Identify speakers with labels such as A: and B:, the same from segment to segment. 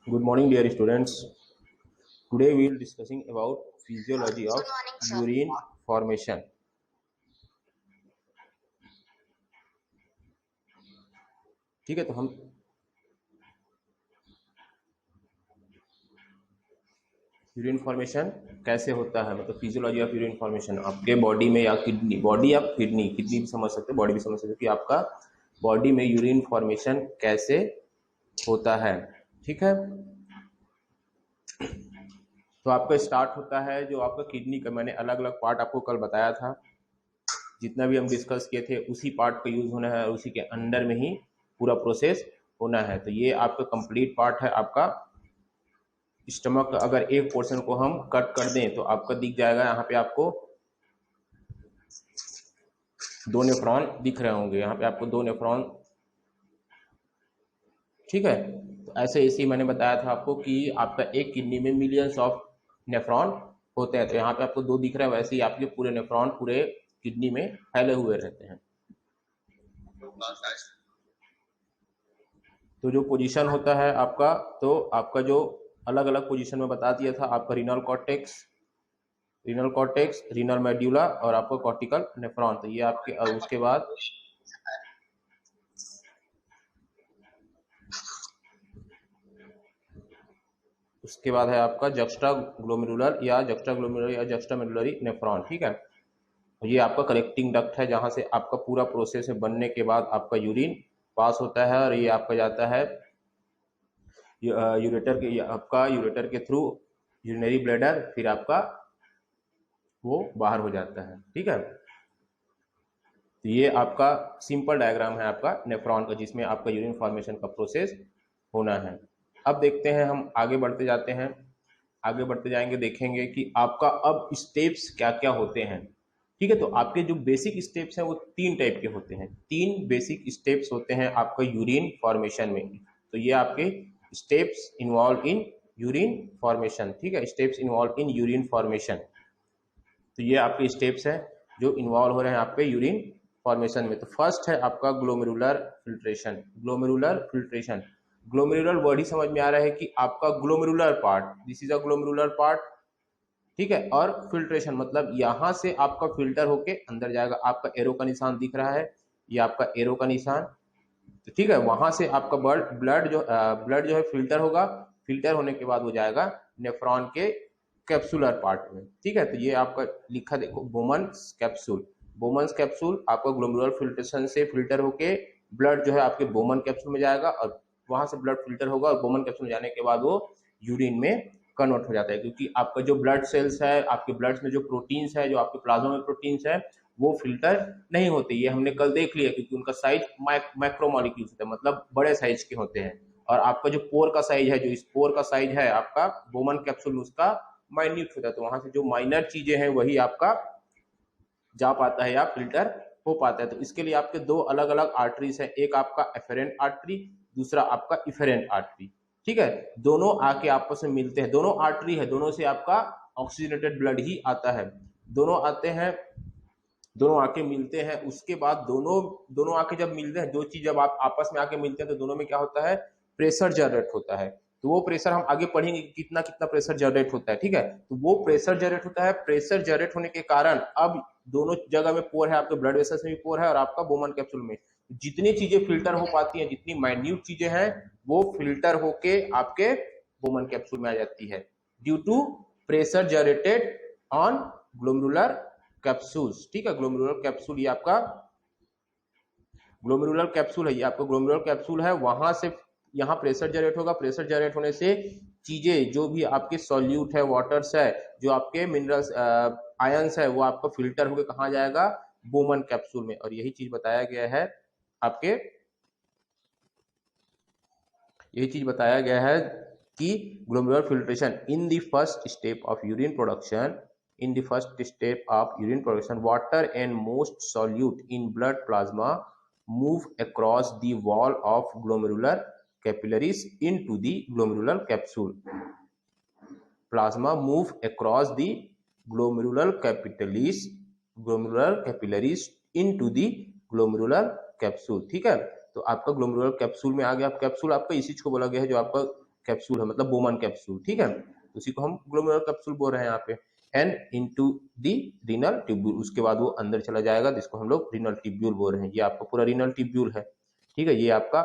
A: Good morning, dear students. Today we will discussing about physiology of urine formation. ठीक है, तो हम urine formation कैसे होता है, मतलब फिजियोलॉजी ऑफ यूरिन फॉर्मेशन आपके बॉडी में या किडनी, बॉडी या किडनी भी समझ सकते हो, बॉडी भी समझ सकते हो कि आपका बॉडी में यूरिन फॉर्मेशन कैसे होता है। ठीक है, तो आपका स्टार्ट होता है जो आपका किडनी का, मैंने अलग अलग पार्ट आपको कल बताया था, जितना भी हम डिस्कस किए थे उसी पार्ट का यूज होना है और उसी के अंडर में ही पूरा प्रोसेस होना है। तो ये आपका कंप्लीट पार्ट है आपका स्टमक। अगर एक पोर्शन को हम कट कर दें तो आपका दिख जाएगा, यहाँ पे आपको दो नेफ्रॉन दिख रहे होंगे, यहाँ पे आपको दो नेफ्रॉन। ठीक है, तो ऐसे इसी मैंने बताया था आपको कि आपका एक किडनी में मिलियंस ऑफ नेफ्रॉन होते हैं, तो यहाँ पे आपको दो दिख रहा है, वैसे ही आपके पूरे नेफ्रॉन पूरे किडनी में फैले हुए रहते हैं। तो जो पोजीशन होता है आपका, तो आपका जो अलग अलग पोजीशन में बता दिया था, आपका रीनल कॉर्टेक्स, रीनल मेड्यूला और आपका कॉर्टिकल नेफ्रॉन। तो ये आपके, और उसके बाद है आपका जक्स्ट्राग्लोमेरुलर या जक्स्ट्रामेडुलरी नेफ्रॉन। ठीक है, तो ये आपका कलेक्टिंग डक्ट है, जहां से आपका पूरा प्रोसेस बनने के बाद आपका यूरिन पास होता है और ये आपका जाता है यूरेटर के थ्रू यूरिनरी ब्लैडर, फिर आपका वो बाहर हो जाता है। ठीक है, तो ये आपका सिंपल डायग्राम है आपका नेफ्रॉन का, जिसमें आपका यूरिन फॉर्मेशन का प्रोसेस होना है। अब देखते हैं, हम आगे बढ़ते जाते हैं, आगे बढ़ते जाएंगे, देखेंगे कि आपका अब स्टेप्स क्या क्या होते हैं। ठीक है, तो आपके जो बेसिक स्टेप्स हैं वो तीन टाइप के होते हैं, तीन बेसिक स्टेप्स होते हैं आपका यूरिन फॉर्मेशन में। तो ये आपके steps involve in urine formation. ठीक है, steps involve in urine formation, तो ये आपके स्टेप्स हैं जो इन्वॉल्व हो रहे हैं आपके यूरिन फॉर्मेशन में। तो फर्स्ट है आपका ग्लोमेरुलर फिल्ट्रेशन। ग्लोमेरुलर वर्ड ही समझ में आ रहा है कि आपका glomerular part, this is a glomerular part. ठीक है, और फिल्ट्रेशन मतलब यहां से आपका फिल्टर होके अंदर जाएगा। आपका एरो का निशान दिख रहा है, ये आपका एरो का निशान। तो ठीक है, वहां से आपका ब्लड जो है फिल्टर होगा, फिल्टर होने के बाद वो जाएगा नेफ्रॉन के कैप्सुलर पार्ट में। ठीक है, तो ये आपका लिखा देखो, बोमन्स कैप्सूल आपका ग्लोमेरुलर फिल्ट्रेशन से फिल्टर होके ब्लड जो है आपके बोमन कैप्सूल में जाएगा, और वहां से ब्लड फिल्टर होगा और बोमन कैप्सूल में जाने के बाद वो यूरिन में कन्वर्ट हो जाता है। क्योंकि आपका जो ब्लड सेल्स है, आपके ब्लड में जो प्रोटीन्स है, जो आपके प्लाज्मा में प्रोटीन्स है, वो फिल्टर नहीं होते। ये हमने कल देख लिया, क्योंकि उनका साइज मैक्रोमॉलिक्यूल्स होता है, मतलब बड़े साइज के होते हैं। और आपका जो पोर का साइज है, जो स्पोर का साइज है आपका बोमन कैप्सूल, उसका माइन्यूट होता है। तो वहां से जो माइनर चीजें हैं वही आपका जा पाता है या फिल्टर हो पाता है। तो इसके लिए आपके दो अलग अलग आर्टरीज है, एक आपका एफेरेंट आर्टरी, दूसरा आपका इफेरेंट आर्टरी। ठीक है, दोनों आके आपस में मिलते हैं, दोनों आर्टरी है, दोनों से आपका ऑक्सीजनेटेड ब्लड ही आता है, दोनों आते हैं, दोनों आके मिलते हैं। उसके बाद दोनों आके जब मिलते हैं, दो चीज जब आप आपस में आके मिलते हैं, तो दोनों में क्या होता है, प्रेशर जनरेट होता है। तो वो प्रेशर हम आगे पढ़ेंगे कितना कितना प्रेशर जनरेट होता है। ठीक है, तो वो प्रेशर जनरेट होता है, प्रेशर जनरेट होने के कारण अब दोनों जगह में पोर है, आपके ब्लड वेसल्स में भी पोर है और आपका बोमन कैप्सूल में। जितनी चीजें फिल्टर हो पाती हैं, जितनी माइन्यूट चीजें हैं, वो फिल्टर होके आपके बोमन कैप्सूल में आ जाती है, due to pressure generated on glomerular capsules. ठीक है, ग्लोमेरुलर कैप्सूल, ये आपका ग्लोमेरुलर कैप्सूल है, ये आपका ग्लोमेरुलर कैप्सूल है। वहां से यहाँ प्रेशर जनरेट होगा, प्रेशर जनरेट होने से चीजें जो भी आपके सॉल्यूट है, वाटर्स है, जो आपके मिनरल्स आयंस है, वो आपका फिल्टर होकर कहाँ जाएगा, बोमन कैप्सूल में। और यही चीज बताया गया है आपके, यही चीज बताया गया है कि glomerular filtration in the first step of urine production, in the first step of urine production, water and most solute in blood plasma move across the wall of glomerular capillaries into the glomerular capsule. Plasma move across the glomerular capillaries into the glomerular capsule. ठीक है, तो आपका glomerular capsule में आ गया। Capsule आपका इसी को बोला गया है जो आपका कैप्सूल है, मतलब बोमन कैप्सूल, ठीक है, उसी को हम ग्लोमेरुलर कैप्सूल बोल रहे हैं यहाँ पे। And into the renal tubule, उसके बाद वो अंदर चला जाएगा, जिसको हम लोग रीनल ट्यूब्यूल बोल रहे हैं। ये आपका पूरा रीनल ट्यूब्यूल है, ठीक है, ये आपका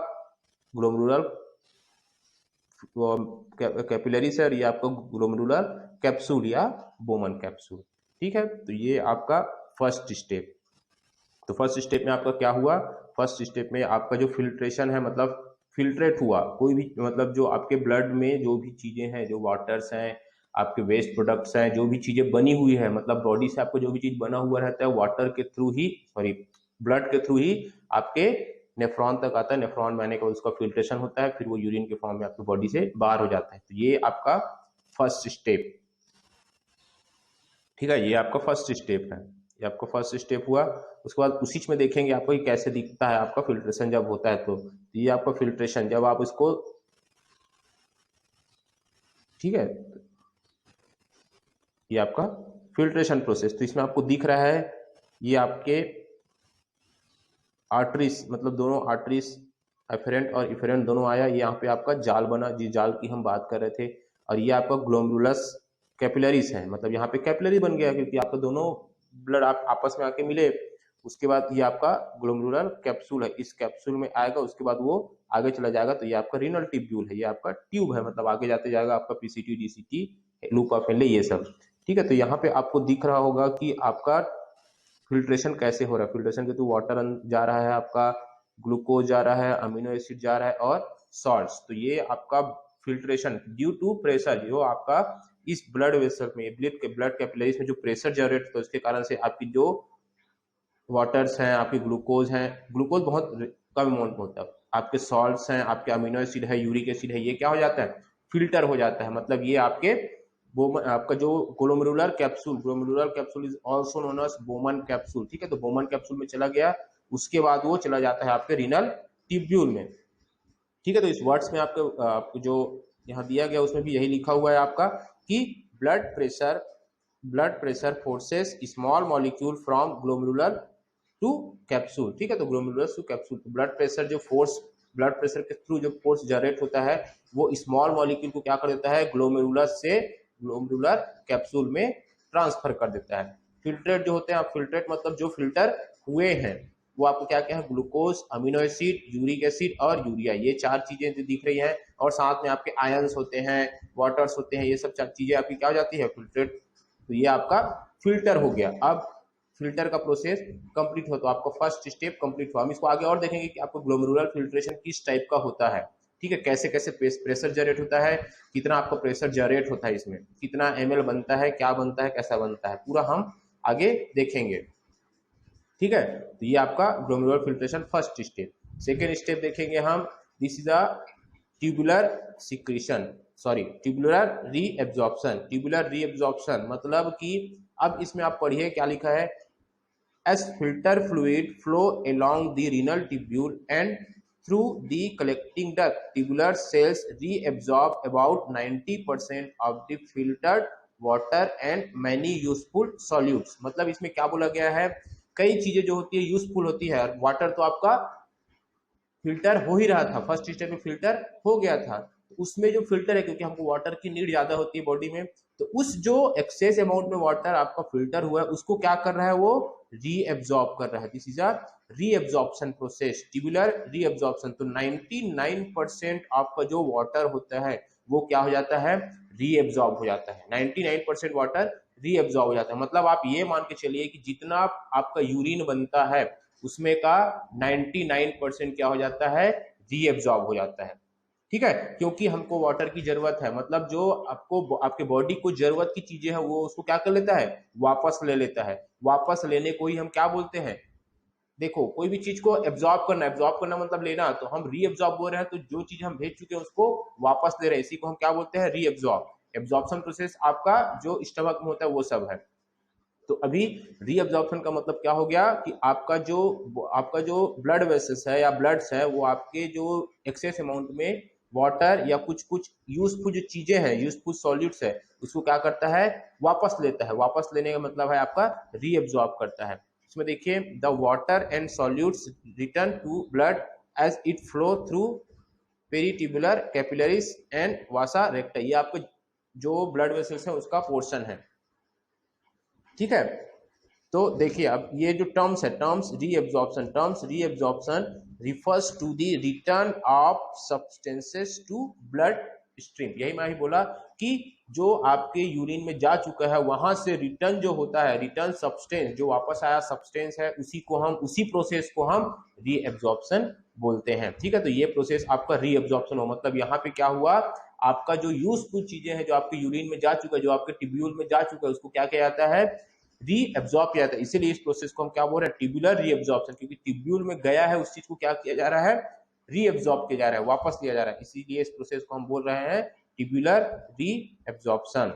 A: ग्लोमेरुलर कैपिलरीज है, और ये आपका ग्लोमेरुलर कैप्सूल या बोमन कैप्सूल, ठीक है। तो ये आपका फर्स्ट स्टेप। तो फर्स्ट स्टेप में आपका क्या हुआ, फर्स्ट स्टेप में आपका जो फिल्ट्रेशन है, मतलब फिल्ट्रेट हुआ कोई भी, मतलब जो आपके ब्लड में जो भी चीजें हैं, जो वाटर्स हैं, आपके वेस्ट प्रोडक्ट्स हैं, जो भी चीजें बनी हुई है, मतलब बॉडी से आपको जो भी चीज बना हुआ रहता है, वाटर के थ्रू ही, सॉरी ब्लड के थ्रू ही आपके नेफ्रॉन तक आता है। नेफ्रॉन में आने के बाद उसका फिल्ट्रेशन होता है, फिर वो यूरिन के फॉर्म में आपकी बॉडी से बाहर हो जाता है। तो ये आपका फर्स्ट स्टेप, ठीक है, ये आपका फर्स्ट स्टेप है, ये आपका फर्स्ट स्टेप हुआ। उसके बाद उसी में देखेंगे आपको कि कैसे दिखता है आपका फिल्ट्रेशन जब होता है। तो ये आपका फिल्ट्रेशन जब आप इसको, ठीक है, ये आपका फिल्ट्रेशन प्रोसेस। तो इसमें आपको दिख रहा है ये आपके आर्टरीज, मतलब दोनों आर्टरीज एफेरेंट और इफेरेंट दोनों आया, ये यहाँ पे आपका जाल बना, जिस जाल की हम बात कर रहे थे। और ये आपका ग्लोमेरुलस कैपिलरीज है, मतलब यहाँ पे कैपिलरी बन गया क्योंकि आपका दोनों ब्लड आप आपस में आके मिले। उसके बाद ये आपका ग्लोमेरुलर कैप्सूल है, इस कैप्सूल में आएगा, उसके बाद वो आगे चला जाएगा। तो ये आपका रीनल ट्यूब्यूल है, ये आपका ट्यूब है, मतलब आगे जाते जाएगा आपका PCT, DCT, loop of Henle, ये सब, ठीक है। तो यहाँ पे आपको दिख रहा होगा कि आपका फिल्ट्रेशन कैसे हो रहा है। फिल्ट्रेशन के थ्रू वाटर जा रहा है, आपका ग्लूकोज जा रहा है, अमीनो एसिड जा रहा है और सॉल्ट्स। तो ये आपका फिल्ट्रेशन ड्यू टू प्रेशर, जो आपका इस ब्लड वेसल में, ब्लड कैपिलरीज में जो प्रेशर जनरेट होता है, उसके कारण से आपकी जो वाटर्स हैं, आपके ग्लूकोज हैं, ग्लूकोज बहुत कम अमाउंट में होता है, आपके सॉल्ट्स हैं, आपके अमीनो एसिड है, यूरिक एसिड है, ये क्या हो जाता है, फिल्टर हो जाता है। मतलब ये आपके आपका जो glomerular capsule is also known as Bowman capsule, ठीक है। तो बोमन कैप्सूल में चला गया, उसके बाद वो चला जाता है आपके रीनल ट्यूब्यूल में, ठीक है। तो इस वर्ड्स में आपको जो यहाँ दिया गया उसमें भी यही लिखा हुआ है आपका कि blood pressure forces small molecule from glomerular to capsule, ठीक है। तो ग्लोमेरुलर टू कैप्सूल, तो ब्लड प्रेशर के थ्रू जो फोर्स जनरेट होता है, वो स्मॉल मॉलिक्यूल को क्या कर देता है, ग्लोमेरुलर से ग्लोमेरुलर कैप्सूल में ट्रांसफर कर देता है। फिल्ट्रेट जो होते हैं, आप फिल्ट्रेट मतलब जो फिल्टर हुए हैं, वो आपको क्या क्या है, glucose, amino acid, uric acid और यूरिया, ये चार चीजें जो दिख रही हैं, और साथ में आपके आयंस होते हैं, वाटर्स होते हैं, ये सब चीजें आपकी क्या हो जाती है, फिल्ट्रेट। तो ये आपका फिल्टर हो गया। अब फिल्टर का प्रोसेस कंप्लीट हो, तो आपका फर्स्ट स्टेप कंप्लीट हुआ। हम इसको आगे और देखेंगे कि आपको ग्लोमेरुलर फिल्ट्रेशन किस टाइप का होता है, ठीक है, कैसे कैसे प्रेशर जनरेट होता है, कितना आपका प्रेशर जनरेट होता है, इसमें कितना ml बनता है, क्या बनता है, कैसा बनता है, पूरा हम आगे देखेंगे, ठीक है। तो ये आपका glomerular filtration first step. Second step देखेंगे हम, this is a tubular secretion, sorry tubular reabsorption. Tubular reabsorption मतलब कि अब इसमें आप पढ़िए क्या लिखा है, as filter fluid flow along the renal tubule and through the collecting duct, tubular cells reabsorb about 90% of the filtered water and many useful solutes। मतलब इसमें क्या बोला गया है, कई चीजें जो होती है यूजफुल होती है, वाटर तो आपका फिल्टर हो ही रहा था, फर्स्ट स्टेप में फिल्टर हो गया था, उसमें जो फिल्टर है, क्योंकि हमको वाटर की नीड ज्यादा होती है बॉडी में, तो उस जो एक्सेस अमाउंट में वाटर आपका फिल्टर हुआ है, उसको क्या कर रहा है, वो रीएब्जॉर्ब कर रहा है। This is a reabsorption process, tubular reabsorption. तो 99% आपका जो वाटर होता है वो क्या हो जाता है, रीएब्जॉर्ब हो जाता है। 99% वाटर रीएब्जॉर्ब हो जाता है, मतलब आप ये मान के चलिए कि जितना आपका यूरिन बनता है उसमें का 99% क्या हो जाता है, रीएब्जॉर्ब हो जाता है, ठीक है। क्योंकि हमको वाटर की जरूरत है, मतलब जो आपको आपके बॉडी को जरूरत की चीजें हैं, वो उसको क्या कर लेता है, वापस ले लेता है। वापस लेने को ही हम क्या बोलते हैं, देखो कोई भी चीज को एब्जॉर्ब करना मतलब लेना, तो हम रीएब्जॉर्ब बोल रहे हैं, तो जो चीज हम भेज चुके हैं उसको वापस ले रहे हैं, इसी को हम क्या बोलते हैं, रीएब्जॉर्ब। एब्जॉर्प्शन प्रोसेस आपका जो स्टमक में होता है वो सब है। तो अभी रीअब्जॉर्प्शन का मतलब क्या हो गया कि आपका जो ब्लड वेसल्स है या ब्लड्स है, वो आपके जो एक्सेस अमाउंट में वाटर या कुछ कुछ यूजफुल जो चीजें हैं, यूजफुल सॉल्यूट्स है, उसको क्या करता है, वापस लेता है। वापस लेने का मतलब है आपका रीअब्जॉर्ब करता है। इसमें देखिए, the water and solutes return to blood as it flow through peritubular capillaries and vasa recta, ये आपके जो ब्लड वेसल्स है उसका पोर्शन है। ठीक है, तो देखिए अब ये जो टर्म्स है, terms reabsorption refers to the return of substances to blood stream. यही मैं ही बोला कि जो आपके यूरिन में जा चुका है वहां से रिटर्न जो होता है, रिटर्न सब्सटेंस जो वापस आया सब्सटेंस है, उसी प्रोसेस को हम रीएब्जॉर्प्शन बोलते हैं। ठीक है, तो ये प्रोसेस आपका रीएब्जॉर्प्शन हो, मतलब यहाँ पे क्या हुआ, आपका जो यूजफुल चीजें हैं जो आपके यूरिन में जा चुका है, जो आपके टिब्यूल में जा चुका है, उसको क्या किया जाता है, रीएब्जॉर्ब किया जाता है। इसीलिए इस प्रोसेस को हम क्या बोल रहे हैं, ट्यूबुलर रीएब्जॉर्प्शन, क्योंकि टिब्यूल में गया है उस चीज को क्या किया जा रहा है, रीएब्जॉर्ब किया जा रहा है, वापस लिया जा रहा है, इसीलिए इस प्रोसेस को हम बोल रहे हैं ट्यूबुलर रीएब्जॉर्प्शन।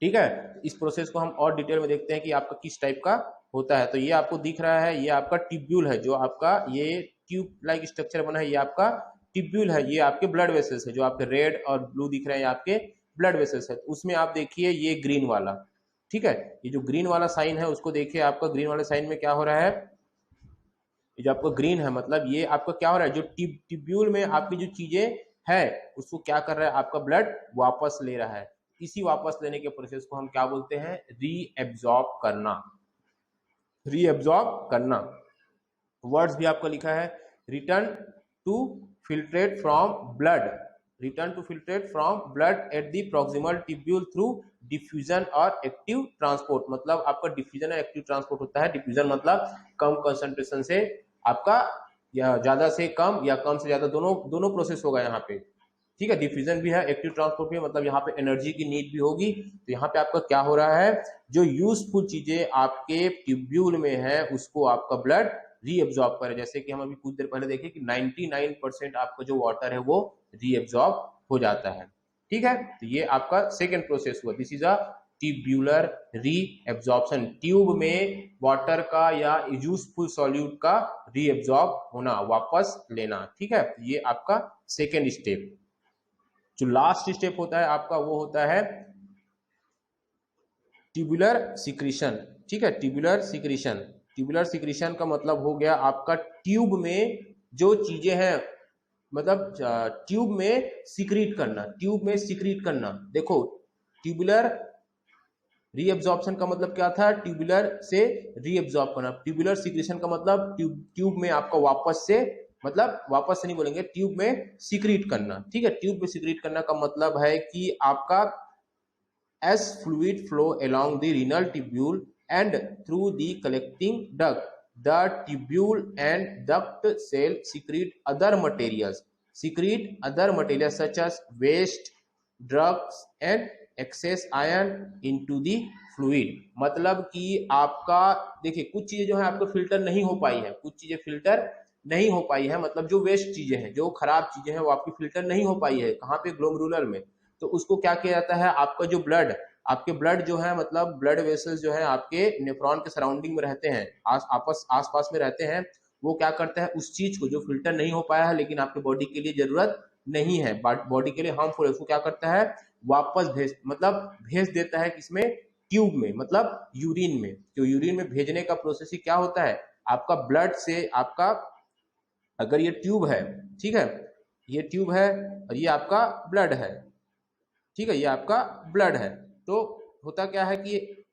A: ठीक है, इस प्रोसेस को हम और डिटेल में देखते हैं कि आपका किस टाइप का होता है। तो ये आपको दिख रहा है, ये आपका टिब्यूल है, जो आपका ये ट्यूब लाइक स्ट्रक्चर बना है, ये आपका टिब्यूल है, ये आपके ब्लड वेसल्स है, जो आपके रेड और ब्लू दिख रहे हैं, आपके ब्लड वेसल्स है। उसमें आप देखिए ये ग्रीन वाला, ठीक है, ये जो ग्रीन वाला साइन है उसको देखिए, आपका ग्रीन वाले साइन में क्या हो रहा है, ये जो आपका ग्रीन है मतलब ये आपका क्या हो रहा है, जो टिब्यूल में आपकी जो चीजें है उसको क्या कर रहा है, आपका ब्लड वापस ले रहा है। इसी वापस लेने के प्रोसेस को हम क्या बोलते हैं, रीएब्जॉर्ब करना। रीएब्जॉर्ब करना वर्ड्स भी आपका लिखा है, return to filtrate from blood, return to filtrate from blood at the proximal tubule through diffusion और एक्टिव ट्रांसपोर्ट। मतलब आपका डिफ्यूजन और एक्टिव ट्रांसपोर्ट होता है। डिफ्यूजन मतलब कम कंसंट्रेशन से आपका, या ज्यादा से कम या कम से ज्यादा, दोनों प्रोसेस होगा यहाँ पे। ठीक है, डिफ्यूजन भी है, एक्टिव ट्रांसपोर्ट भी है, मतलब यहाँ पे एनर्जी की नीड भी होगी। तो यहाँ पे आपका क्या हो रहा है, जो यूजफुल चीजें आपके ट्यूब्यूल में है उसको आपका ब्लड रीएब्जॉर्ब करे। जैसे कि हम अभी कुछ देर पहले देखे कि 99% आपका जो वाटर है वो रीएब्जॉर्ब हो जाता है। ठीक है, तो ये आपका सेकेंड प्रोसेस हुआ, this is a tubular reabsorption, tube में वाटर का या यूजफुल सॉल्यूट का रीएब्जॉर्ब होना, वापस लेना। ठीक है, ये आपका सेकेंड स्टेप। जो लास्ट स्टेप होता है आपका वो होता है ट्यूबुलर सिक्रीशन। ठीक है, ट्यूबुलर सिक्रीशन, ट्यूबुलर सिक्रीशन का मतलब हो गया आपका ट्यूब में जो चीजें हैं, मतलब ट्यूब में सिक्रीट करना, ट्यूब में सिक्रीट करना। देखो ट्यूबुलर रीएब्जॉर्प्शन का मतलब क्या था, ट्यूबुलर से रीएब्जॉर्ब करना। ट्यूबुलर सिक्रीशन का मतलब ट्यूब में आपका वापस से, मतलब वापस से नहीं बोलेंगे, ट्यूब में सिक्रीट करना। ठीक है, ट्यूब में सिक्रीट करना का मतलब है कि आपका as fluid flow along the renal tubule and through the collecting duct, the tubule and duct cell secrete other materials such as waste, drugs and excess iron into the fluid। मतलब कि आपका देखिए कुछ चीजें जो है आपको फिल्टर नहीं हो पाई है, कुछ चीजें फिल्टर नहीं हो पाई है, मतलब जो वेस्ट चीजें हैं, जो खराब चीजें हैं वो आपकी फिल्टर नहीं हो पाई है। कहाँ पे, ग्लोमेरुलर में। तो उसको क्या किया जाता है, आपका जो ब्लड, आपके ब्लड जो है, मतलब ब्लड वेसल्स जो है आपके नेफ्रॉन के सराउंडिंग में रहते हैं, आस पास में रहते हैं, वो क्या करते हैं, उस चीज को जो फिल्टर नहीं हो पाया है लेकिन आपके बॉडी के लिए जरूरत नहीं है, बॉडी के लिए हार्मफुल है, उसको क्या करता है, वापस भेज देता है किसमें, ट्यूब में, मतलब यूरिन में। जो यूरिन में भेजने का प्रोसेस ही क्या होता है, आपका ब्लड से आपका, अगर ये ट्यूब है, ठीक है, ये ट्यूब है और ये आपका ब्लड है, ठीक है, ये आपका ब्लड है। तो होता क्या है कि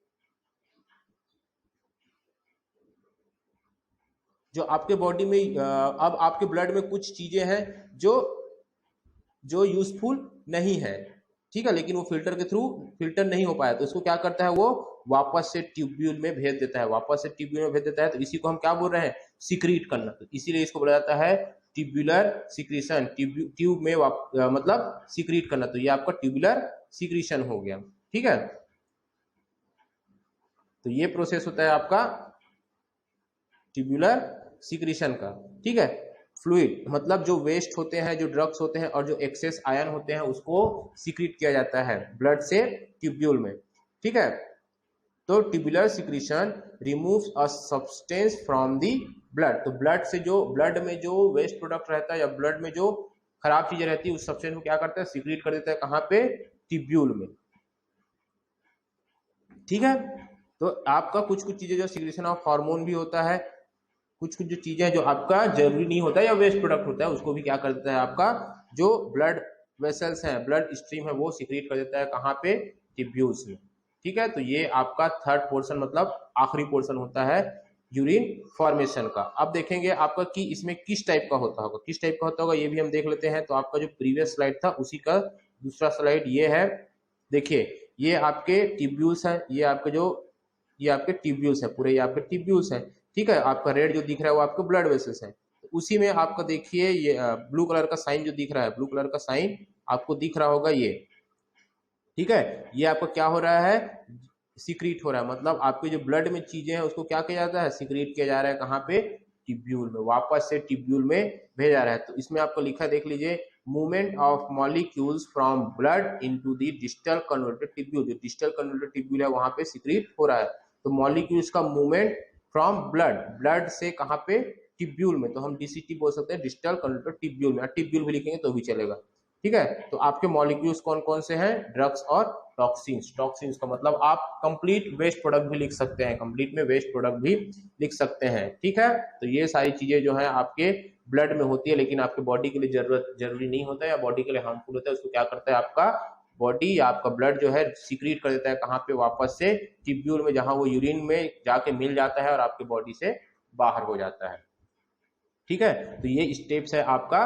A: जो आपके बॉडी में अब आपके ब्लड में कुछ चीजें हैं जो यूजफुल नहीं है, ठीक है, लेकिन वो फिल्टर के थ्रू फिल्टर नहीं हो पाया, तो उसको क्या करता है, वो वापस से ट्यूब्यूल में भेज देता है, वापस से ट्यूब्यूल में भेज देता है। तो इसी को हम क्या बोल रहे हैं, सिक्रीट करना। तो इसीलिए इसको बोला जाता है ट्यूबुलर सिक्रीशन, ट्यूब में मतलब सिक्रीट करना। तो ये आपका ट्यूबुलर सिक्रीशन हो गया। ठीक है, तो ये प्रोसेस होता है आपका ट्यूबुलर सिक्रीशन का। ठीक है, फ्लूइड मतलब जो वेस्ट होते हैं, जो ड्रग्स होते हैं और जो एक्सेस आयन होते हैं उसको सिक्रीट किया जाता है ब्लड से ट्यूब्यूल में। ठीक है, तो tubular secretion removes a substance from the blood. तो ब्लड से जो, ब्लड में जो वेस्ट प्रोडक्ट रहता है या ब्लड में जो खराब चीजें रहती है उस सब्सटेंस को क्या करता है, सिक्रीट कर देता है। कहाँ पे, ट्यूब्यूल में। ठीक है, तो आपका कुछ चीजें जो सिक्रीशन ऑफ हार्मोन भी होता है, कुछ कुछ जो चीजें जो आपका जरूरी नहीं होता है या वेस्ट प्रोडक्ट होता है उसको भी क्या कर देता है आपका जो ब्लड वेसल्स हैं, ब्लड स्ट्रीम है, वो सीक्रेट कर देता है कहाँ पे, टिब्यूल्स में। ठीक है, तो ये आपका थर्ड पोर्शन मतलब आखिरी पोर्शन होता है यूरिन फॉर्मेशन का। अब देखेंगे आपका कि इसमें किस टाइप का होता होगा, किस टाइप का होता होगा ये भी हम देख लेते हैं। तो आपका जो प्रीवियस स्लाइड था उसी का दूसरा स्लाइड ये है। देखिए ये आपके ट्यूब्यूल्स है, ये आपके जो ये आपके ट्यूब्यूल्स है, पूरे ये आपके ट्यूब्यूल्स है। ठीक है, आपका रेड जो दिख रहा है वो आपके ब्लड वेसल्स है। तो उसी में आपका देखिए ये ब्लू कलर का साइन जो दिख रहा है, ब्लू कलर का साइन आपको दिख रहा होगा ये। ठीक है, ये आपका क्या हो रहा है, सीक्रेट हो रहा है, मतलब आपके जो ब्लड में चीजें हैं उसको क्या किया जाता है, सीक्रेट किया जा रहा है कहाँ पे, ट्यूब्यूल में, वापस से ट्यूब्यूल में भेजा जा रहा है। तो इसमें आपको लिखा है, देख लीजिए, movement of molecules from blood into the distal converted tubule. जो डिस्टल कन्वर्टेड ट्यूब्यूल है वहां पे सीक्रेट हो रहा है। तो मॉलिक्यूल्स का मूवमेंट फ्रॉम ब्लड, ब्लड से कहाँ पे, ट्यूब्यूल में, तो हम डीसीटी बोल सकते हैं, डिस्टल कन्वर्टेड ट्यूब्यूल में, ट्यूब्यूल भी लिखेंगे तो भी चलेगा। ठीक है, तो आपके मॉलिक्यूल्स कौन कौन से हैं, ड्रग्स और टॉक्सिन्स। टॉक्सिन्स का मतलब आप कंप्लीट वेस्ट प्रोडक्ट भी लिख सकते हैं, कंप्लीट में वेस्ट प्रोडक्ट भी लिख सकते हैं। ठीक है, तो ये सारी चीजें जो है आपके ब्लड में होती है, लेकिन आपके बॉडी के लिए जरूरी नहीं होता है या बॉडी के लिए हार्मफुल होता है। उसको क्या करता है आपका बॉडी या आपका ब्लड जो है सीक्रेट कर देता है कहाँ पे, वापस से ट्यूब्यूल में, जहां वो यूरिन में जाके मिल जाता है और आपके बॉडी से बाहर हो जाता है। ठीक है, तो ये स्टेप्स है आपका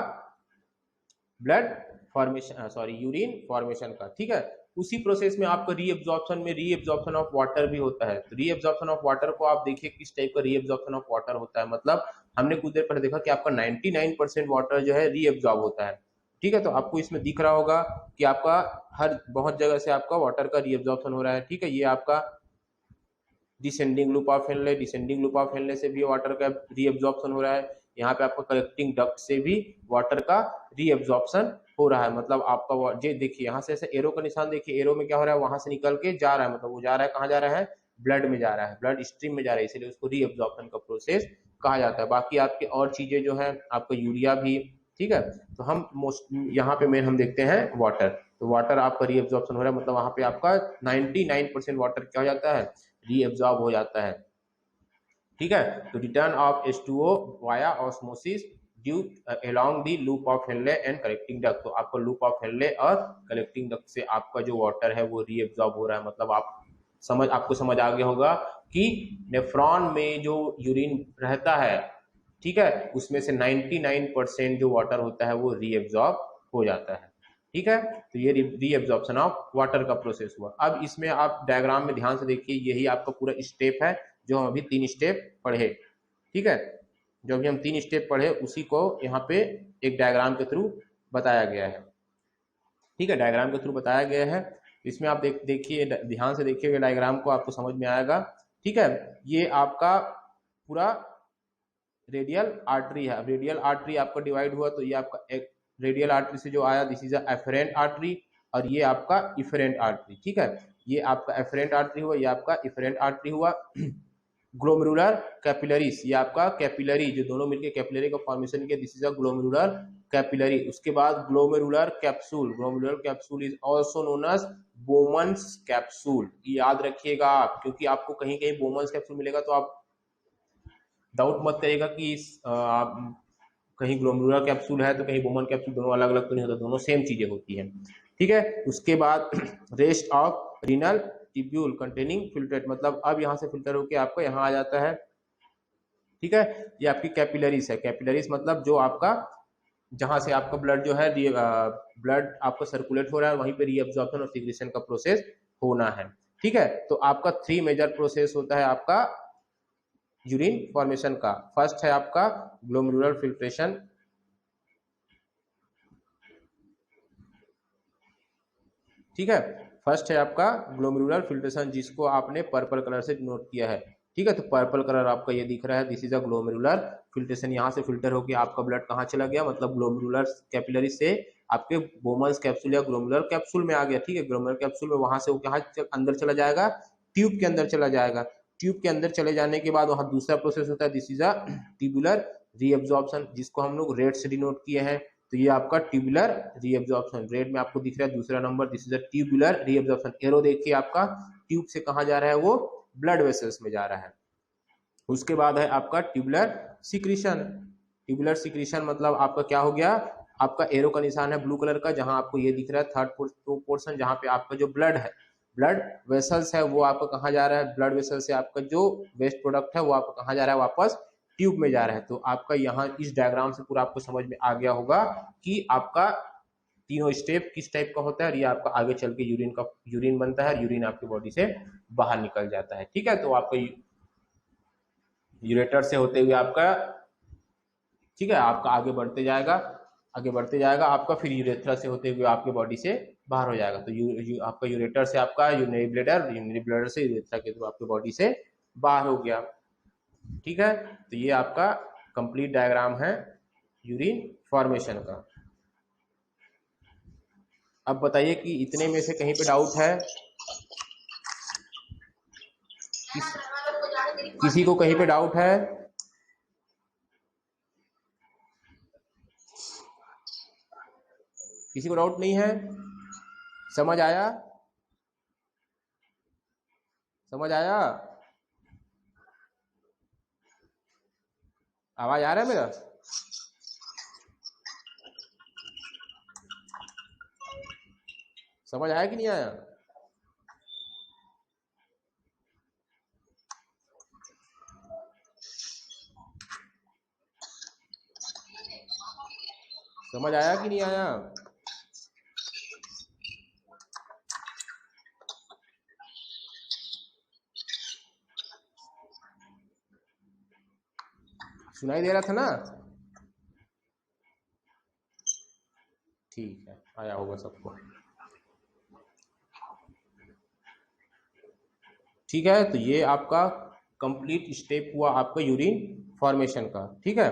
A: blood formation, sorry urine formation का। ठीक है, उसी प्रोसेस में आपका रीएब्जॉर्प्शन में रीएब्जॉर्प्शन ऑफ वाटर भी होता है। तो रीएब्जॉर्प्शन ऑफ वाटर को आप देखिए किस टाइप का रीएब्जॉर्प्शन ऑफ वाटर होता है। मतलब हमने कुछ देर पहले देखा कि आपका 99% वाटर जो है रीएब्जॉर्ब होता है। ठीक है, तो आपको इसमें दिख रहा होगा कि आपका हर बहुत जगह से आपका वाटर का रीएब्जॉर्प्शन हो रहा है। ठीक है, ये आपका descending loop of Henle, descending loop of Henle से भी वाटर का रीएब्जॉर्प्शन हो रहा है। यहाँ पे आपका कलेक्टिंग डक्ट से भी वाटर का रीएब्जॉर्प्शन हो रहा है। मतलब आपका ये देखिए यहाँ से ऐसे एरो का निशान देखिए, एरो में क्या हो रहा है, वहां से निकल के जा रहा है, मतलब वो जा रहा है, कहाँ जा रहा है, ब्लड में जा रहा है, ब्लड स्ट्रीम में जा रहा है, इसलिए उसको रीएब्जॉर्प्शन का प्रोसेस कहा जाता है। बाकी आपके और चीजें जो है आपका यूरिया भी। ठीक है, तो हम मोस्ट यहाँ पे मेन हम देखते हैं वाटर। तो वाटर आपका रीएब्जॉर्प्शन हो रहा है, मतलब वहां पे आपका 99% वाटर क्या हो जाता है, रीएब्जॉर्ब हो जाता है। ठीक है, तो return of H2O via osmosis due along the loop of Henle and collecting duct. तो आपका लूप ऑफ हेनले और कलेक्टिंग डक्ट से आपका जो वाटर है वो रीएब्जॉर्ब हो रहा है। मतलब आपको समझ आ गया होगा कि नेफ्रॉन में जो यूरिन रहता है, ठीक है, उसमें से 99% जो वाटर होता है वो रीएब्जॉर्ब हो जाता है। ठीक है, तो ये रीएब्जॉर्प्शन ऑफ वाटर का प्रोसेस हुआ। अब इसमें आप डायग्राम में ध्यान से देखिए, यही आपका पूरा स्टेप है जो हम अभी 3 स्टेप पढ़े। ठीक है, जो अभी हम 3 स्टेप पढ़े उसी को यहाँ पे एक डायग्राम के थ्रू बताया गया है। ठीक है, डायग्राम के थ्रू बताया गया है। इसमें आप देखिए, ध्यान से देखिएगा डायग्राम को, आपको समझ में आएगा। ठीक है, ये आपका पूरा रेडियल आर्टरी है। रेडियल आर्टरी आपका डिवाइड हुआ, तो ये आपका एक रेडियल आर्टरी से जो आया, दिस इज एफरेंट आर्टरी, और ये आपका इफरेंट आर्टरी। ठीक है, ये आपका एफरेंट आर्टरी हुआ, ये आपका इफरेंट आर्टरी हुआ। ग्लोमेरुलर कैपिलरीज, ये आपका कैपिलरी, जो दोनों मिलकर कैपिलरी का फॉर्मेशन किया, this is a glomerular capillary. उसके बाद glomerular capsule, glomerular capsule is also known as Bowman's capsule. याद रखिएगा आप, क्योंकि आपको कहीं कहीं बोमन्स कैप्सूल मिलेगा तो आप डाउट मत करिएगा कि आप कहीं ग्लोमेरुलर कैप्सूल है तो कहीं बोमन कैप्सूल, दोनों अलग अलग तो नहीं होता, दोनों सेम चीजें होती हैं। ठीक है, उसके बाद rest of renal tubule containing filtrate, मतलब अब यहाँ से फिल्टर होके आपको यहाँ आ जाता है। ठीक है, ये आपकी कैपिलरीज है। कैपिलरीज मतलब जो आपका, जहां से आपका ब्लड जो है, ब्लड आपका सर्कुलेट हो रहा है, वहीं पे रीअब्जॉर्प्शन और सीक्रेशन का प्रोसेस होना है। ठीक है, तो आपका 3 मेजर प्रोसेस होता है आपका यूरिन फॉर्मेशन का। फर्स्ट है आपका ग्लोमेरुलर फिल्ट्रेशन, ठीक है, फर्स्ट है आपका ग्लोमेरुलर फिल्ट्रेशन, जिसको आपने पर्पल कलर से नोट किया है। ठीक है, तो पर्पल कलर आपका ये दिख रहा है, this is a glomerular filtration. यहाँ से फिल्टर होकर आपका ब्लड कहाँ चला गया, मतलब ग्लोमेरुलर कैपिलरी से आपके बोमन्स कैप्सूल या ग्लोमेरुलर कैप्सूल में आ गया। ठीक है, ग्लोमेरुलर कैप्सूल में वहां से वो कहाँ अंदर चला जाएगा, ट्यूब के अंदर चला जाएगा। ट्यूब के अंदर चले जाने के बाद वहां दूसरा प्रोसेस होता है, this is a tubular reabsorption, जिसको हम लोग रेड से डिनोट किए हैं। तो ये आपका ट्यूबुलर रीअब्जॉर्प्शन, रेड में आपको दिख रहा है दूसरा number, this is a tubular reabsorption. Arrow देखिए आपका ट्यूब से कहाँ जा रहा है, वो ब्लड वेसल्स में जा रहा है। उसके बाद है आपका ट्यूबुलर सिक्रीशन। ट्यूबुलर सिक्रीशन मतलब आपका क्या हो गया, आपका एरो का निशान है ब्लू कलर का, जहां आपको ये दिख रहा है थर्ड पोर्शन, जहां पे आपका जो ब्लड है, ब्लड वेसल्स है, वो आपका कहाँ जा रहा है, ब्लड वेसल से आपका जो वेस्ट प्रोडक्ट है वो आपका कहाँ जा रहा है, वापस ट्यूब में जा रहा है। तो आपका यहाँ इस डायग्राम से पूरा आपको समझ में आ गया होगा कि आपका तीनों स्टेप किस टाइप का होता है, और ये आपका आगे चल के यूरिन बनता है, यूरिन आपकी बॉडी से बाहर निकल जाता है। ठीक है, तो आपका यूरेटर से होते हुए आपका, ठीक है, आपका आगे बढ़ते जाएगा आपका, फिर यूरेथ्रा से होते हुए आपके बॉडी से बाहर हो जाएगा। तो आपका यूरेटर से आपका यूरिनरी ब्लैडर से यूरेथ्रा के थ्रू आपके बॉडी से बाहर हो गया। ठीक है, तो ये आपका कंप्लीट डायग्राम है यूरिन फॉर्मेशन का। अब बताइए कि इतने में से कहीं पे डाउट है, किसी को कहीं पे डाउट है? किसी को डाउट नहीं है? समझ आया? समझ आया? आवाज आ रहा है मेरा? समझ आया कि नहीं आया? समझ आया कि नहीं आया? सुनाई दे रहा था ना? ठीक है, आया होगा सबको। ठीक है, तो ये आपका कंप्लीट स्टेप हुआ आपका यूरिन फॉर्मेशन का। ठीक है,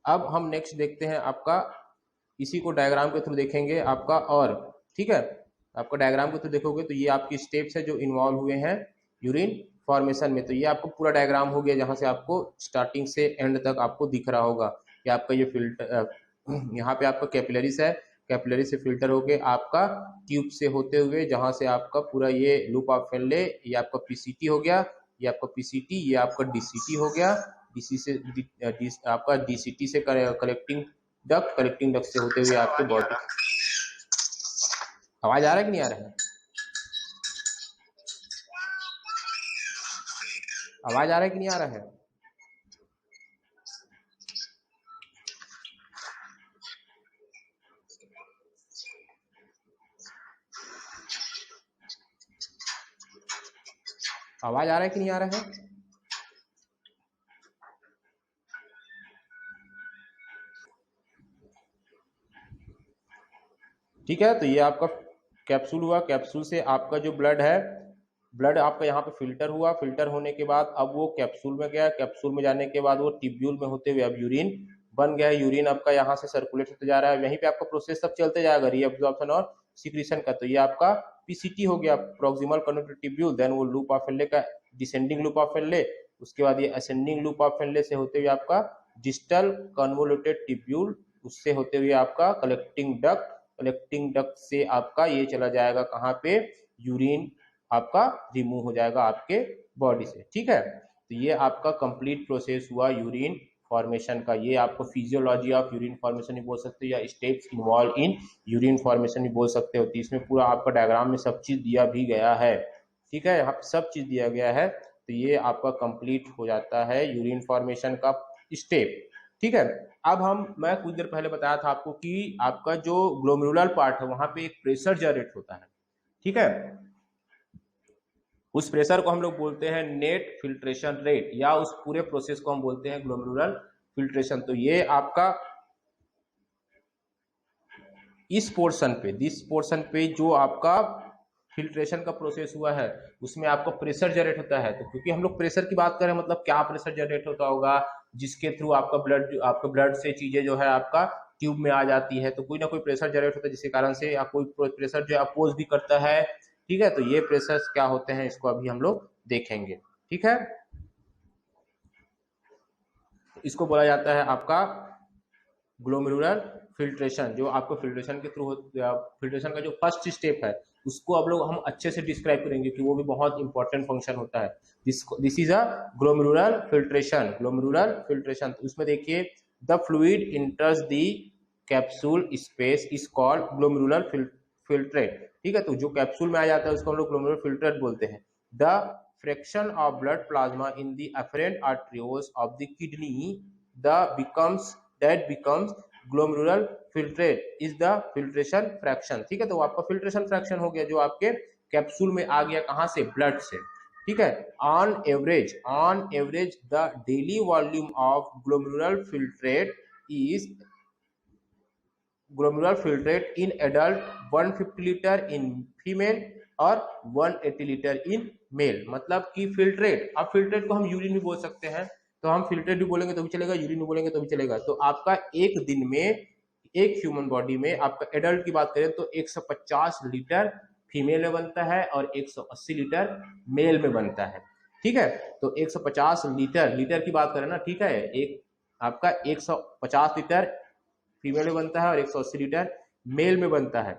A: अब हम नेक्स्ट देखते हैं आपका, इसी को डायग्राम के थ्रू देखेंगे आपका, और ठीक है, आपका डायग्राम के थ्रू देखोगे तो ये आपकी स्टेप्स है जो इन्वॉल्व हुए हैं यूरिन फॉर्मेशन में। तो ये आपको पूरा डायग्राम हो गया, जहां से आपको स्टार्टिंग से एंड तक आपको दिख रहा होगा कि आपका ये फिल्टर, यहाँ पे आपका कैपिलरीज है, कैपिलरी से फिल्टर होके आपका ट्यूब से होते हुए, जहां से आपका पूरा ये लूप ऑफ फेनले, ये आपका पीसीटी हो गया, ये आपका पीसीटी, ये आपका डीसीटी हो गया, डीसी से आपका डीसीटी से कलेक्टिंग डक्ट से होते हुए आपके बॉडी। आवाज आ रहा है कि नहीं आ रहा है? आवाज आ रहा है कि नहीं आ रहा है? आवाज आ रहा है कि नहीं आ रहा है? ठीक है, तो ये आपका कैप्सूल हुआ, कैप्सूल से आपका जो ब्लड है, ब्लड आपका यहाँ पे फिल्टर हुआ, फिल्टर होने के बाद अब वो कैप्सूल में गया, कैप्सूल में जाने के बाद वो टिब्यूल में होते हुए अब यूरिन बन गया, यूरिन आपका यहाँ से सर्कुलेट होते जा रहा है, यहीं पे आपका प्रोसेस सब चलते जाएगा, रीअब्जॉर्प्शन और सिक्रीशन का। तो ये आपका पीसीटी हो गया, प्रोक्सिमल कन्वर्टेड टिब्यूल, देन वो लूप ऑफ फेनले का डिसेंडिंग लूप ऑफ फेनले, उसके बाद ये असेंडिंग लूप ऑफ फेनले से होते हुए आपका डिस्टल कन्वोल्यूटेड टिब्यूल, उससे होते हुए आपका कलेक्टिंग डक्ट से आपका ये चला जाएगा कहाँ पे, यूरिन आपका रिमूव हो जाएगा आपके बॉडी से। ठीक है, तो ये आपका कंप्लीट प्रोसेस हुआ यूरिन फॉर्मेशन का। ये आपको फिजियोलॉजी ऑफ यूरिन फॉर्मेशन भी बोल सकते हो, या steps involve in urine formation भी बोल सकते हो। तो इसमें पूरा आपका डायग्राम में सब चीज दिया भी गया है। ठीक है, यहाँ पे सब चीज दिया गया है। तो ये आपका कंप्लीट हो जाता है यूरिन फॉर्मेशन का स्टेप। ठीक है, अब मैं कुछ देर पहले बताया था आपको कि आपका जो ग्लोमेरुलर पार्ट है वहां पे एक प्रेशर जनरेट होता है। ठीक है, उस प्रेशर को हम लोग बोलते हैं नेट फिल्ट्रेशन रेट, या उस पूरे प्रोसेस को हम बोलते हैं ग्लोमेरुलर फिल्ट्रेशन। तो ये आपका दिस पोर्शन पे जो आपका फिल्ट्रेशन का प्रोसेस हुआ है उसमें आपका प्रेशर जनरेट होता है। तो क्योंकि हम लोग प्रेशर की बात करें, मतलब क्या प्रेशर जनरेट होता होगा, जिसके थ्रू आपका ब्लड से चीजें जो है आपका ट्यूब में आ जाती है, तो कोई ना कोई प्रेशर जनरेट होता है, जिसके कारण से कोई प्रेशर जो अपोज भी करता है। ठीक है, तो ये प्रेशर्स क्या होते हैं इसको अभी हम लोग देखेंगे। ठीक है, इसको बोला जाता है आपका ग्लोमेरुलर फिल्ट्रेशन, जो आपको फिल्ट्रेशन के थ्रू फिल्ट्रेशन का जो फर्स्ट स्टेप है उसको अब लोग हम अच्छे से डिस्क्राइब करेंगे कि वो भी बहुत इंपॉर्टेंट फंक्शन होता है। This is a glomerular filtration. Glomerular filtration, तो उसमें देखिए the fluid इंटर्स the capsule space is called glomerular filtrate. ठीक है, तो जो कैप्सूल में आ जाता है उसको हम लोग ग्लोमेरुलर फिल्ट्रेट बोलते हैं। The fraction of blood plasma in the afferent arterioles of the kidney that becomes glomerular filtrate is the filtration fraction। ठीक है, तो आपका filtration fraction हो गया जो आपके कैप्सूल में आ गया कहां से, ब्लड से। ठीक है, on average the daily volume of glomerular filtrate in adult 150 litre, in female और 180 लीटर इन मेल। मतलब कि फिल्ट्रेट, अब फिल्ट्रेट को हम यूरिन भी बोल सकते हैं, तो हम फिल्ट्रेट भी बोलेंगे तो भी चलेगा, यूरिन भी बोलेंगे तो भी चलेगा। तो आपका एक दिन में एक ह्यूमन बॉडी में आपका एडल्ट की बात करें तो 150 लीटर फीमेल में बनता है और 180 लीटर मेल में बनता है। ठीक है, तो 150 लीटर की बात करें ना, ठीक है, एक आपका 150 लीटर फीमेल में बनता है और 180 लीटर मेल में बनता है।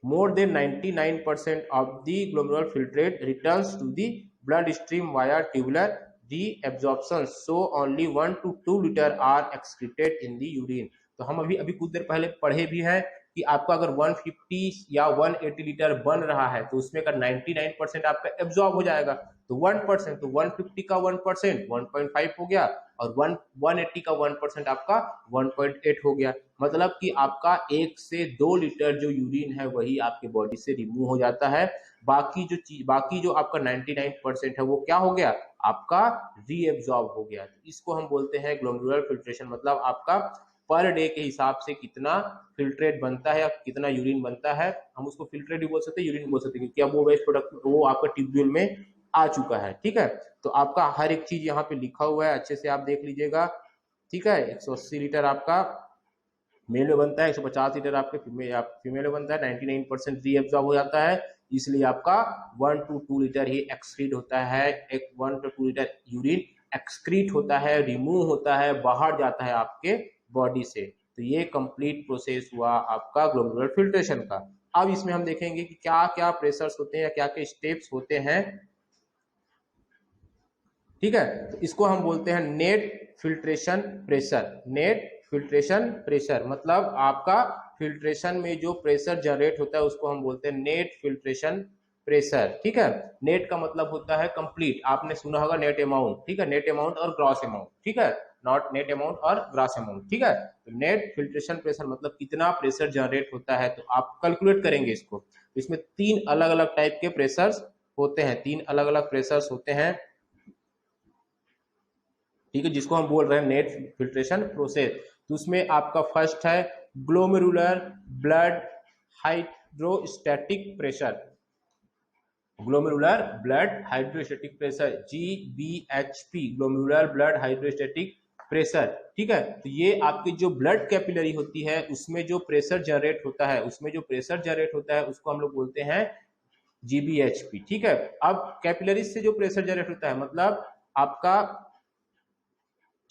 A: More than 99% of the glomerular filtrate returns to the bloodstream via tubular reabsorption, so only 1 to 2 liter are excreted in the urine। तो हम अभी कुछ देर पहले पढ़े भी हैं कि आपका अगर 150 या 180 लीटर बन रहा है तो उसमें अगर 99% आपका एब्जॉर्ब हो जाएगा तो 1%, तो 150 का 1% 1.5 हो गया और 180 का 1% आपका 1.8 हो गया। मतलब कि आपका 1 से 2 लीटर जो यूरिन है वही आपके बॉडी से रिमूव हो जाता है। बाकी जो आपका 99% है वो क्या हो गया, आपका रीएब्जॉर्ब हो गया। इसको हम बोलते हैं ग्लोमेरुलर फिल्ट्रेशन। मतलब आपका पर डे के हिसाब से कितना फिल्ट्रेट बनता है या कितना यूरिन बनता है, हम उसको फिल्ट्रेट भी बोल सकते हैं, यूरिन बोल सकते हैं, क्योंकि अब वो वेस्ट प्रोडक्ट वो आपका ट्यूब्यूल में आ चुका है। ठीक है, तो आपका हर एक चीज यहाँ पे लिखा हुआ है, अच्छे से आप देख लीजिएगा। ठीक है, 180 लीटर आपका मेल में बनता है, 150 लीटर आपके फीमेल में बनता है, 99% रीएब्जॉर्ब हो जाता है, इसलिए आपका 1 to 2 लीटर ही एक्सक्रीट होता है। 1 to 2 लीटर यूरिन एक्सक्रीट होता है, रिमूव होता है, बाहर जाता है आपके बॉडी से। तो ये कंप्लीट प्रोसेस हुआ आपका ग्लोमेरुलर फिल्ट्रेशन का। अब इसमें हम देखेंगे कि क्या क्या प्रेशर्स होते हैं या क्या क्या स्टेप्स होते हैं। ठीक है, तो इसको हम बोलते हैं net filtration pressure. Net filtration pressure मतलब आपका फिल्ट्रेशन में जो प्रेशर जनरेट होता है उसको हम बोलते हैं नेट फिल्ट्रेशन प्रेशर। ठीक है, नेट का मतलब होता है कंप्लीट, आपने सुना होगा नेट अमाउंट। ठीक है, नेट अमाउंट और ग्रॉस अमाउंट। ठीक है, नॉट नेट अमाउंट और ग्रॉस अमाउंट। ठीक है, तो नेट फिल्ट्रेशन प्रेशर मतलब कितना प्रेशर जनरेट होता है, तो आप कैलकुलेट करेंगे इसको। इसमें 3 अलग अलग टाइप के प्रेशर्स होते हैं, 3 अलग अलग प्रेशर्स होते हैं। ठीक है, जिसको हम बोल रहे हैं नेट फिल्ट्रेशन प्रोसेस। तो उसमें आपका फर्स्ट है glomerular blood hydrostatic pressure. Glomerular blood hydrostatic pressure, GBHP, glomerular blood hydrostatic pressure. ठीक है, तो ये आपकी जो ब्लड कैपिलरी होती है उसमें जो प्रेशर जनरेट होता है उसको हम लोग बोलते हैं GBHP। ठीक है, अब कैपिलरी से जो प्रेशर जनरेट होता है मतलब आपका,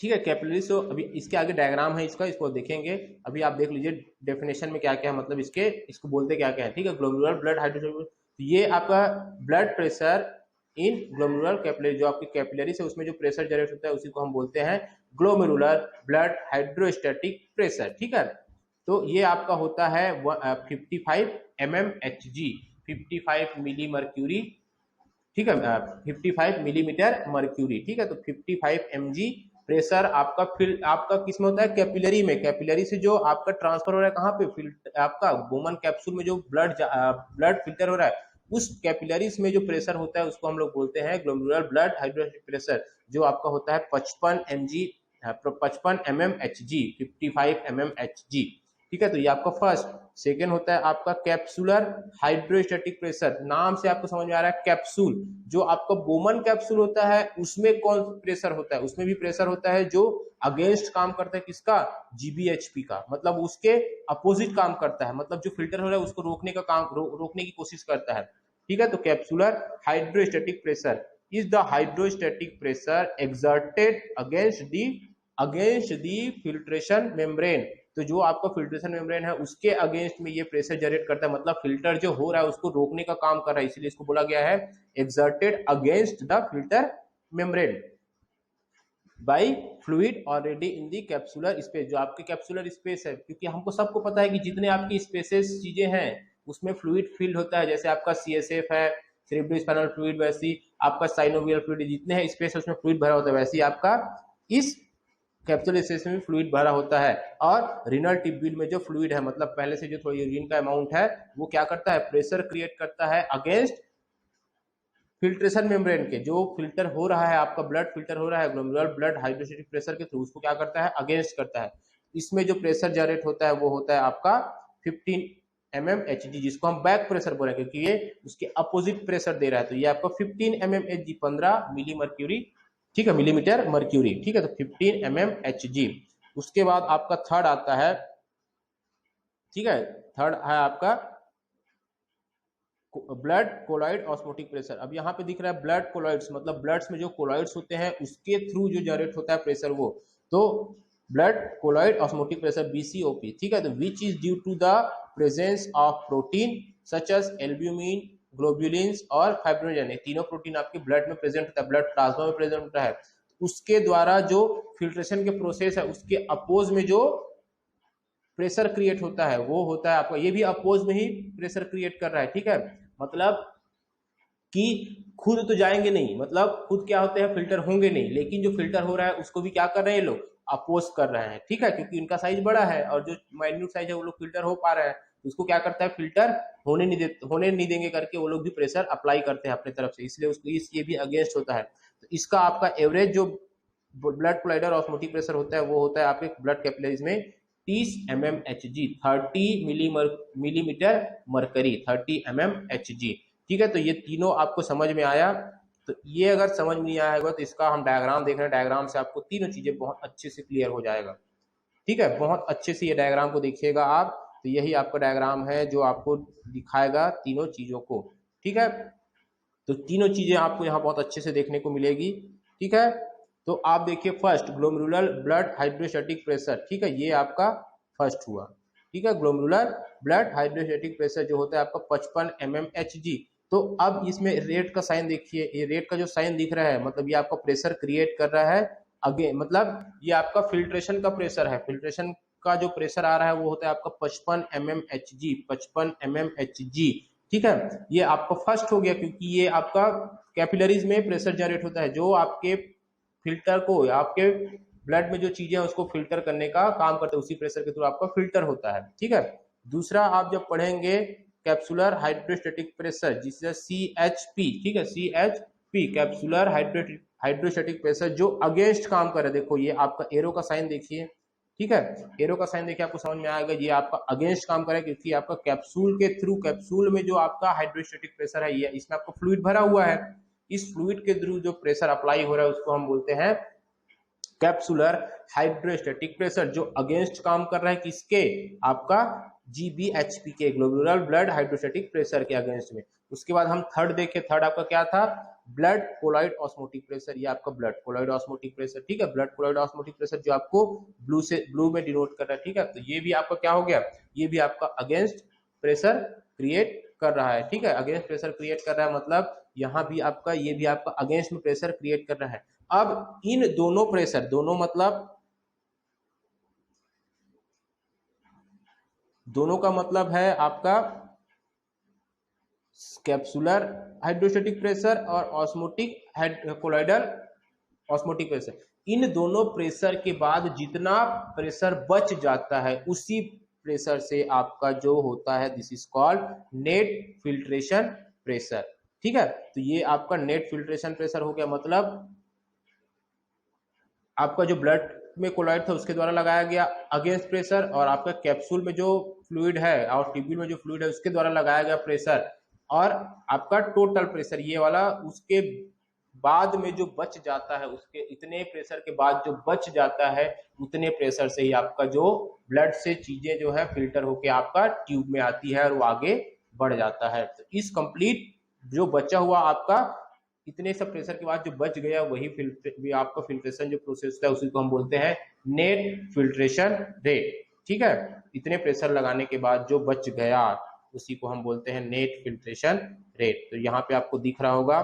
A: ठीक है, कैपिलरी से, अभी इसके आगे डायग्राम है इसका, इसको देखेंगे। अभी आप देख लीजिए डेफिनेशन में क्या क्या है, मतलब इसको बोलते क्या क्या है। ठीक है, ग्लोमेरुलर ब्लड हाइड्रोस्टैटिक, ये आपका blood pressure in glomerular capillary, जो आपकी कैपिलरी से उसमें जो प्रेशर जनरेट होता है उसी को हम बोलते हैं ग्लोमेरुलर ब्लड हाइड्रोस्टैटिक प्रेशर। ठीक है, तो ये आपका होता है 55 mmHg, 55 मिली मर्क्यूरी। ठीक है, 55 मिलीमीटर मर्क्यूरी। ठीक है, तो 55 mg प्रेशर आपका किस में होता है, कैपिलरी में। कैपिलरी से जो आपका ट्रांसफर हो रहा है कहाँ पे, आपका बोमन कैप्सूल में जो ब्लड फिल्टर हो रहा है उस कैपिलरीज में जो प्रेशर होता है उसको हम लोग बोलते हैं ग्लोमेरुलर ब्लड हाइड्रोस्टैटिक प्रेशर, जो आपका होता है 55 mmHg, 55 mmHg। ठीक है, तो ये आपका फर्स्ट। सेकेंड होता है आपका कैप्सुलर हाइड्रोस्टैटिक प्रेशर। नाम से आपको समझ में आ रहा है, कैप्सूल, जो आपका बोमन कैप्सूल होता है उसमें कौन प्रेशर होता है, उसमें भी प्रेशर होता है जो अगेंस्ट काम करता है किसका, GBHP का, मतलब उसके अपोजिट काम करता है, मतलब जो फिल्टर हो रहा है उसको रोकने का काम रोकने की कोशिश करता है। ठीक है, तो capsular hydrostatic pressure is the hydrostatic pressure exerted against the filtration membrane तो जो आपका फिल्ट्रेशन मेम्ब्रेन है उसके अगेंस्ट में ये प्रेशर जनरेट करता है, मतलब फिल्टर जो हो रहा है उसको रोकने का काम कर रहा है, इसलिए इसको बोला गया है exerted against the filter membrane by fluid already in the capsular space. जो आपके कैप्सुलर स्पेस है, क्योंकि हमको सबको पता है कि जितने आपकी स्पेसेस चीजें हैं उसमें फ्लूइड फिल्ड होता है, जैसे आपका CSF है सेरेब्रोस्पाइनल फ्लूइड, वैसी आपका साइनोवियल फ्लूइड, जितने हैं स्पेस उसमें फ्लूइड भरा होता है, वैसे ही आपका इस कैप्सुलर स्पेस में फ्लूइड भरा होता है। और रीनल ट्यूब्यूल में जो फ्लूइड है, मतलब पहले से जो थोड़ी यूरिन का अमाउंट है, वो क्या करता है, प्रेशर क्रिएट करता है अगेंस्ट फिल्ट्रेशन मेम्ब्रेन के। जो फिल्टर हो रहा है आपका ब्लड फिल्टर हो रहा है ग्लोमेरुलर ब्लड हाइड्रोस्टैटिक प्रेशर के थ्रू, उसको क्या करता है, अगेंस्ट करता है। इसमें जो प्रेशर जनरेट होता है वो होता है आपका 15 mmHg, जिसको हम बैक प्रेशर बोल रहे हैं क्योंकि ये उसके अपोजिट प्रेशर दे रहा है। तो ये आपका 15 mmHg 15 मिली मर्क्यूरी, ठीक है, मिलीमीटर मर्क्यूरी, ठीक है, तो 15 mmHg। उसके बाद आपका थर्ड आता है, ठीक है, थर्ड है आपका ब्लड कोलॉइड ऑस्मोटिक प्रेशर। अब यहाँ पे दिख रहा है ब्लड कोलॉइड्स, मतलब ब्लड्स में जो कोलॉइड्स होते हैं उसके थ्रू जो जनरेट होता है प्रेशर, वो तो blood colloid osmotic pressure BCOP, ठीक है, तो which is due to the presence of protein such as albumin, globulins और फाइब्रिनोजन। ये तीनों प्रोटीन आपके ब्लड में प्रेजेंट होता है, ब्लड प्लाज्मा में प्रेजेंट होता है। उसके द्वारा जो फिल्ट्रेशन के प्रोसेस है उसके अपोज में जो प्रेशर क्रिएट होता है वो होता है आपका, ये भी अपोज में ही प्रेशर क्रिएट कर रहा है, ठीक है, मतलब कि खुद तो जाएंगे नहीं, मतलब खुद क्या होते हैं, फिल्टर होंगे नहीं, लेकिन जो फिल्टर हो रहा है उसको भी क्या कर रहे हैं, ये लोग अपोज कर रहे हैं, ठीक है, क्योंकि उनका साइज बड़ा है और जो माइन्यूट साइज है वो लोग फिल्टर हो पा रहे हैं, उसको क्या करता है, फिल्टर होने नहीं देंगे करके वो लोग भी प्रेशर अप्लाई करते हैं अपने तरफ से, इसलिए उसको ये भी अगेंस्ट होता है। तो इसका आपका एवरेज जो ब्लड कोलाइडर ऑस्मोटिक प्रेशर होता है वो होता है आपके ब्लड कैपिलरीज में 30 mmHg, 30 मिलीमीटर मरकरी, 30 mmHg, ठीक है। तो ये तीनों आपको समझ में आया। तो ये अगर समझ में नहीं आया होगा तो इसका हम डायग्राम देख रहे हैं, डायग्राम से आपको तीनों चीजें बहुत अच्छे से क्लियर हो जाएगा, ठीक है, बहुत अच्छे से ये डायग्राम को देखिएगा आप। तो यही आपका डायग्राम है जो आपको दिखाएगा तीनों चीजों को, ठीक है। तो तीनों चीजें आपको यहाँ बहुत अच्छे से देखने को मिलेगी, ठीक है। तो आप देखिए first glomerular blood hydrostatic pressure, ठीक है, ये आपका फर्स्ट हुआ, ठीक है, ग्लोमेरुलर ब्लड हाइड्रोस्टैटिक प्रेशर जो होता है आपका 55 mmHg। तो अब इसमें रेट का साइन देखिए, ये रेट का जो साइन दिख रहा है मतलब ये आपका प्रेशर क्रिएट कर रहा है अगेन, मतलब ये आपका फिल्ट्रेशन का प्रेशर है, फिल्ट्रेशन का जो प्रेशर आ रहा है वो होता है आपका 55 mmHg, 55 mmHg, ठीक है। ये आपका फर्स्ट हो गया क्योंकि ये आपका कैपिलरीज में प्रेशर जनरेट होता है, जो आपके फिल्टर को, आपके ब्लड में जो चीजें हैं उसको फिल्टर करने का काम करते हैं, उसी प्रेशर के थ्रू आपका फिल्टर होता है, ठीक है। दूसरा आप जब पढ़ेंगे कैप्सुलर हाइड्रोस्टैटिक प्रेशर जिसे CHP, ठीक है, CHP कैप्सुलर हाइड्रोस्टैटिक प्रेशर जो अगेंस्ट काम कर रहा है। देखो ये आपका एरो का साइन देखिए, ठीक है, एरो का साइन देखिए आपको समझ में आएगा, ये आपका अगेंस्ट काम करे क्योंकि आपका कैप्सूल के थ्रू, कैप्सूल में जो आपका हाइड्रोस्टैटिक प्रेशर है ये इसमें आपका फ्लूइड भरा हुआ है, इस फ्लूइड के थ्रू जो प्रेशर अप्लाई हो रहा है उसको हम बोलते हैं कैप्सुलर हाइड्रोस्टैटिक प्रेशर, जो अगेंस्ट काम कर रहा है किसके, आपका GBHP के, ग्लोमेरुलर ब्लड हाइड्रोस्टैटिक प्रेशर के अगेंस्ट में। उसके बाद हम थर्ड देखें, थर्ड आपका क्या था, ब्लड कोलॉइड ऑस्मोटिक प्रेशर, ये आपका ब्लड कोलॉइड ऑस्मोटिक प्रेशर, ठीक है, ब्लड कोलॉइड ऑस्मोटिक प्रेशर जो आपको ब्लू में डिनोट कर रहा है, ठीक है। तो ये भी आपका क्या हो गया, ये भी आपका अगेंस्ट प्रेशर क्रिएट कर रहा है, ठीक है, अगेंस्ट प्रेशर क्रिएट कर रहा है, मतलब यहाँ भी आपका, ये भी आपका अगेंस्ट में प्रेशर क्रिएट कर रहा है। अब इन दोनों प्रेशर, दोनों मतलब दोनों का मतलब है आपका कैप्सुलर हाइड्रोस्टैटिक प्रेशर और ऑस्मोटिक कोलॉइडल ऑस्मोटिक प्रेशर। इन दोनों प्रेशर के बाद जितना प्रेशर बच जाता है उसी प्रेशर से आपका जो होता है this is called net filtration pressure, ठीक है। तो ये आपका नेट फिल्ट्रेशन प्रेशर हो गया, मतलब आपका जो ब्लड में कोलॉइड था उसके द्वारा लगाया गया अगेंस्ट प्रेशर, और आपका कैप्सूल में जो फ्लूइड है और ट्यूब्यूल में जो फ्लूइड है उसके द्वारा लगाया गया प्रेशर, और आपका टोटल प्रेशर ये वाला, उसके बाद में जो बच जाता है, उसके इतने प्रेशर के बाद जो बच जाता है उतने प्रेशर से ही आपका जो ब्लड से चीजें जो है फिल्टर होके आपका ट्यूब में आती है और वो आगे बढ़ जाता है। तो इस कंप्लीट जो बचा हुआ आपका इतने सब प्रेशर के बाद जो बच गया वही आपका फिल्ट्रेशन जो प्रोसेस है उसी को हम बोलते हैं नेट फिल्ट्रेशन रेट, ठीक है। इतने प्रेशर लगाने के बाद जो बच गया उसी को हम बोलते हैं नेट फिल्ट्रेशन रेट। तो यहाँ पे आपको दिख रहा होगा,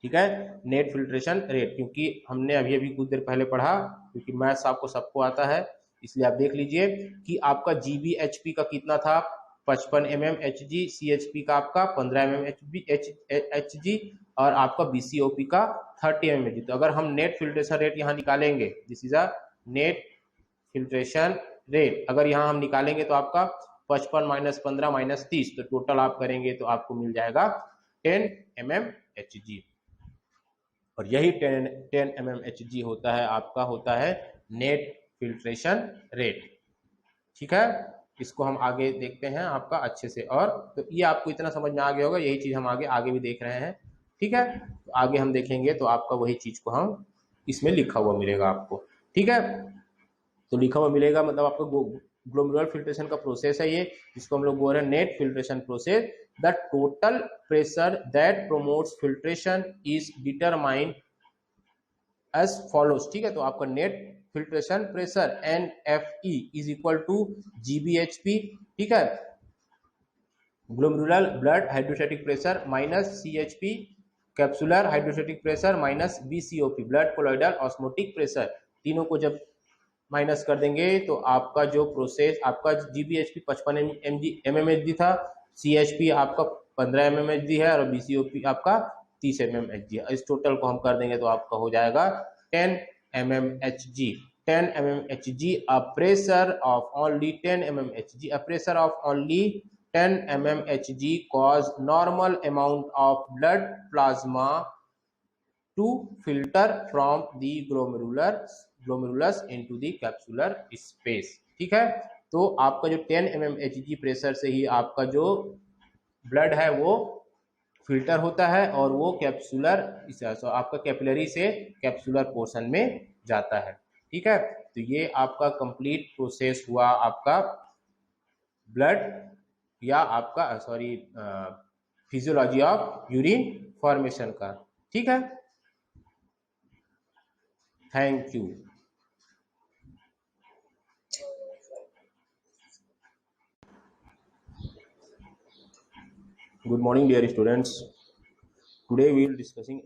A: ठीक है, नेट फिल्ट्रेशन रेट, क्योंकि हमने अभी अभी कुछ देर पहले पढ़ा, क्योंकि मैथ्स आपको सबको आता है, इसलिए आप देख लीजिए कि आपका GBHP का कितना था 55 mm Hg, CHP का आपका 15 mm Hg और आपका BCOP का 30 mm Hg। तो अगर हम नेट फिल्ट्रेशन रेट यहाँ निकालेंगे, this is a net filtration rate, अगर यहाँ हम निकालेंगे तो आपका 55 - 15 - 30, तो टोटल आप करेंगे तो आपको मिल जाएगा 10 mm Hg। और यही 10 mm Hg होता है आपका, होता है नेट फिल्ट्रेशन रेट। ठीक है, इसको हम आगे देखते हैं आपका अच्छे से। और तो ये आपको इतना समझ में आ गया होगा, यही चीज हम आगे भी देख रहे हैं। ठीक है, तो आगे हम देखेंगे तो आपका वही चीज को हम इसमें लिखा हुआ मिलेगा आपको। ठीक है, तो लिखा हुआ मिलेगा मतलब आपको ग्लोमेरुलर फिल्ट्रेशन का प्रोसेस है ये, जिसको हम लोग बोल रहे हैं net filtration process. The total pressure that promotes filtration is determined as follows. ठीक है, तो आपका net filtration pressure NFE is equal to GBHP, ठीक है, glomerular blood hydrostatic pressure, minus CHP capsular hydrostatic pressure, minus BCOP blood colloidal osmotic pressure. तीनों को जब minus कर देंगे तो आपका जो प्रोसेस, आपका GBHP 55 mmHg था, CHP आपका 15 mmHg है और BCOP आपका 30 mmHg है। इस टोटल को हम कर देंगे तो आपका हो जाएगा 10 mmHg। 10 mmHg, a pressure of only 10 mmHg, a pressure of only 10 mmHg cause normal amount of blood plasma to filter from the glomerulus into the capsular space। ठीक है, तो आपका जो 10 mmHg प्रेशर से ही आपका जो ब्लड है वो फिल्टर होता है और वो कैप्सुलर, आपका कैपिलरी से कैप्सुलर पोर्शन में जाता है। ठीक है, तो ये आपका कंप्लीट प्रोसेस हुआ आपका ब्लड या आपका फिजियोलॉजी ऑफ यूरिन फॉर्मेशन का। ठीक है, thank you. Good morning, dear students. Today we will discussing